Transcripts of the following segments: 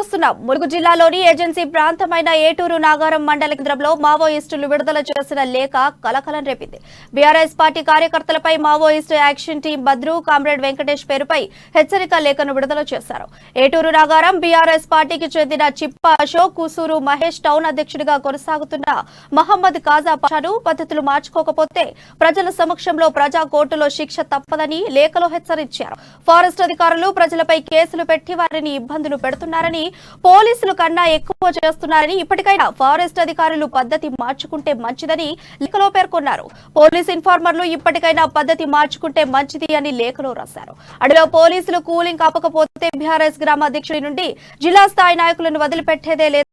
చూస్తున్నాం. ములుగు జిల్లాలోని ఏజెన్సీ ప్రాంతమైన ఏటూరు నాగారం మండల కేంద్రంలో మావోయిస్టులు విడుదల చేసిన లేఖ కలకలం రేపింది. బీఆర్ఎస్ పార్టీ కార్యకర్తలపై Maoist action team Bhadru, comrade Venkatesh పేరుపై హెచ్చరిక లేఖను విడుదల చేశారు. ఏటూరు నాగారం బీఆర్ఎస్ పార్టీకి చెందిన చిప్ప అశోక్, కూసూరు మహేష్ టౌన్ అధ్యక్షుడిగా కొనసాగుతున్న మహమ్మద్ కాజా పాషాను పద్ధతులు మార్చుకోకపోతే ప్రజల సమక్షంలో ప్రజా కోర్టులో శిక్ష తప్పదని లేఖలో హెచ్చరించారు. ఫారెస్ట్ అధికారులు ప్రజలపై కేసులు పెట్టి వారిని ఇబ్బందులు పెడుతున్నారని, పోలీసులు కన్నా ఎక్కువ చేస్తున్నారని, ఇప్పటికైనా ఫారెస్ట్ అధికారులు పద్ధతి మార్చుకుంటే మంచిదని లేఖలో పేర్కొన్నారు. పోలీస్ ఇన్ఫార్మర్లు ఇప్పటికైనా పద్ధతి మార్చుకుంటే మంచిది అని లేఖలో రాశారు. అడవిలో పోలీసులు కూలింగ్ ఆపకపోతే బీఆర్ఎస్ గ్రామ అధ్యక్షుడి నుండి జిల్లా స్థాయి నాయకులను వదిలిపెట్టేదే లేదు.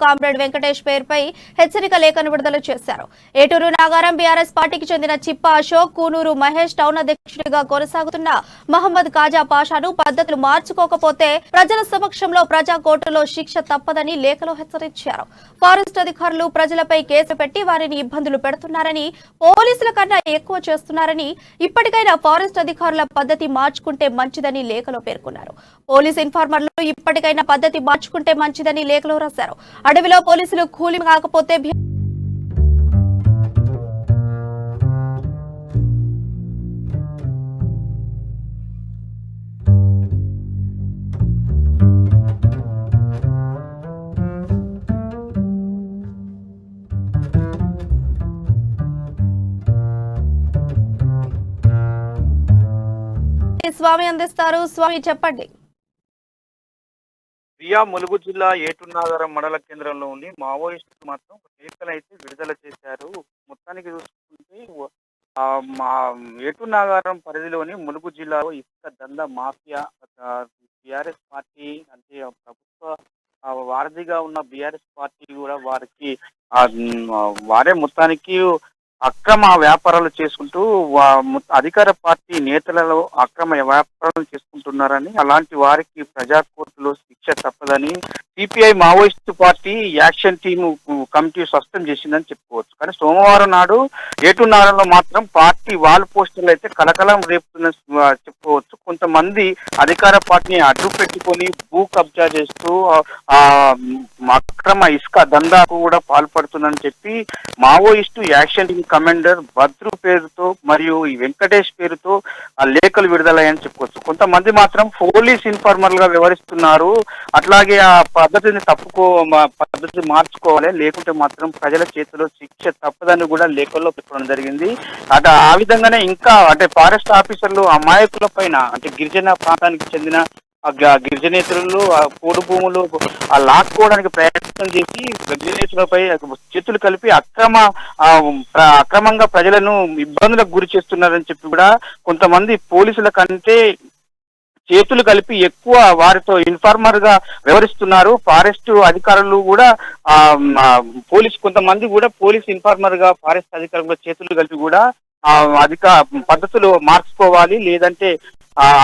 కామ్రేడ్ వెంకటేష్ పేరుపై హెచ్చరిక లేఖను విడుదల చేశారు. ఏటూరు నాగారం బీఆర్ఎస్ పార్టీకి చెందిన చిప్ప అశోక్, కూనూరు మహేష్ టౌన్ అధ్యక్షుడిగా కొనసాగుతున్న మహమ్మద్ కాజా పాషాను పద్ధతులు మార్చుకోకపోతే ప్రజల సమక్షంలో ప్రజా కోర్టులో శిక్ష తప్పదని లేఖలో హెచ్చరించారు. ఫారెస్ట్ అధికారులు ప్రజలపై కేసు పెట్టి వారిని ఇబ్బందులు పెడుతున్నారని, పోలీసుల కన్నా ఎక్కువ చేస్తున్నారని, ఇప్పటికైనా ఫారెస్ట్ అధికారుల పద్ధతి మార్చుకుంటే మంచిదని లేఖలో పేర్కొన్నారు. పోలీస్ ఇన్ఫార్మర్లు ఇప్పటికైనా పద్ధతి మార్చుకుంటే మంచిదని లేఖలో రాశారు. అడవిలో పోలీసులు కూలింగ్ కాకపోతే స్వామి అందిస్తారు. స్వామి చెప్పండి. ములుగు జిల్లా ఏటూరు నాగారం మండల కేంద్రంలో ఉండి మావోయిస్టులు మాత్రం లేఖలు అయితే విడుదల చేశారు. మొత్తానికి చూసుకుంటే మా ఏటూరు నాగారం పరిధిలోని ములుగు జిల్లాలో ఇసుక దందా మాఫియా బీఆర్ఎస్ పార్టీ అంటే ప్రభుత్వ వారధిగా ఉన్న బీఆర్ఎస్ పార్టీ కూడా వారే మొత్తానికి అక్రమ వ్యాపారాలు చేసుకుంటూ అధికార పార్టీ నేతలలో అక్రమ వ్యాపారాలు చేసుకుంటున్నారని, అలాంటి వారికి ప్రజా కోర్టులో శిక్ష తప్పదని CPI Maoist party action team committee స్పష్టం చేసిందని చెప్పుకోవచ్చు. కానీ సోమవారం నాడు ఏటూరు నాగారంలో మాత్రం పార్టీ వాల్ పోస్టర్లు అయితే కలకలం రేపుతుందని చెప్పుకోవచ్చు. కొంతమంది అధికార పార్టీని అడ్డు పెట్టుకొని భూ కబ్జా చేస్తూ అక్రమ ఇసుక దందాకు కూడా పాల్పడుతుందని చెప్పి Maoist action team commander Bhadru పేరుతో మరియు ఈ వెంకటేష్ పేరుతో లేఖలు విడుదలయ్యని చెప్పుకోవచ్చు. కొంతమంది మాత్రం పోలీస్ ఇన్ఫార్మర్లుగా వ్యవహరిస్తున్నారు, అట్లాగే ఆ పద్ధతిని పద్ధతి మార్చుకోవాలి, లేకుంటే మాత్రం ప్రజల చేతిలో శిక్ష తప్పదని కూడా లేఖల్లో పెట్టడం జరిగింది. ఆ విధంగానే ఇంకా అంటే ఫారెస్ట్ ఆఫీసర్లు అమాయకుల పైన అంటే గిరిజన ప్రాంతానికి చెందిన గిరిజనేతరులు పోడు భూములు లాక్కోవడానికి ప్రయత్నం చేసి గిరిజనేతలపై చేతులు కలిపి అక్రమంగా ప్రజలను ఇబ్బందులకు గురి చేస్తున్నారని చెప్పి కూడా కొంతమంది పోలీసుల కంటే చేతులు కలిపి ఎక్కువ వారితో ఇన్ఫార్మర్ గా వ్యవహరిస్తున్నారు. ఫారెస్ట్ అధికారులు కూడా పోలీస్ కొంతమంది కూడా పోలీస్ ఇన్ఫార్మర్ గా ఫారెస్ట్ అధికారులు కూడా చేతులు కలిపి కూడా అధిక పద్ధతులు మార్చుకోవాలి, లేదంటే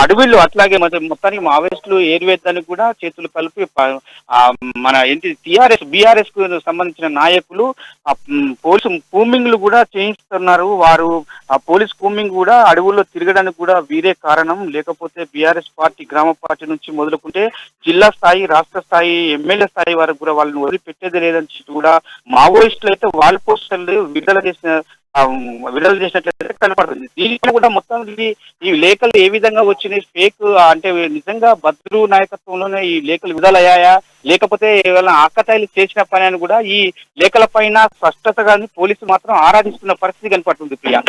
అడవిలో అట్లాగే మొత్తానికి మావోయిస్టులు ఏరివేద్దానికి కూడా చేతులు కలిపి మన ఏంటి బీఆర్ఎస్ కు సంబంధించిన నాయకులు పోలీసు కూంబింగ్లు కూడా చేయిస్తున్నారు. వారు పోలీస్ కూంబింగ్ కూడా అడవుల్లో తిరగడానికి కూడా వీరే కారణం. లేకపోతే బీఆర్ఎస్ పార్టీ గ్రామ పార్టీ నుంచి మొదలుకుంటే జిల్లా స్థాయి, రాష్ట్ర స్థాయి, ఎమ్మెల్యే స్థాయి వరకు కూడా వాళ్ళని వదిలిపెట్టేది లేదని చెప్పి కూడా మావోయిస్టులు అయితే వాల్ పోస్టర్లు విడుదల చేసినట్లయితే కనపడుతుంది. దీనిలో కూడా మొత్తం ఈ లేఖలు ఏ విధంగా వచ్చినాయి, ఫేక్ అంటే నిజంగా భద్రు నాయకత్వంలోనే ఈ లేఖలు విడుదలయ్యాయా, లేకపోతే ఏమైనా ఆకతాయిలు చేసిన పని అని కూడా ఈ లేఖల పైన స్పష్టతగా పోలీసులు మాత్రం ఆరాధిస్తున్న పరిస్థితి కనపడుతుంది. Priya,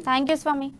thank you Swamy.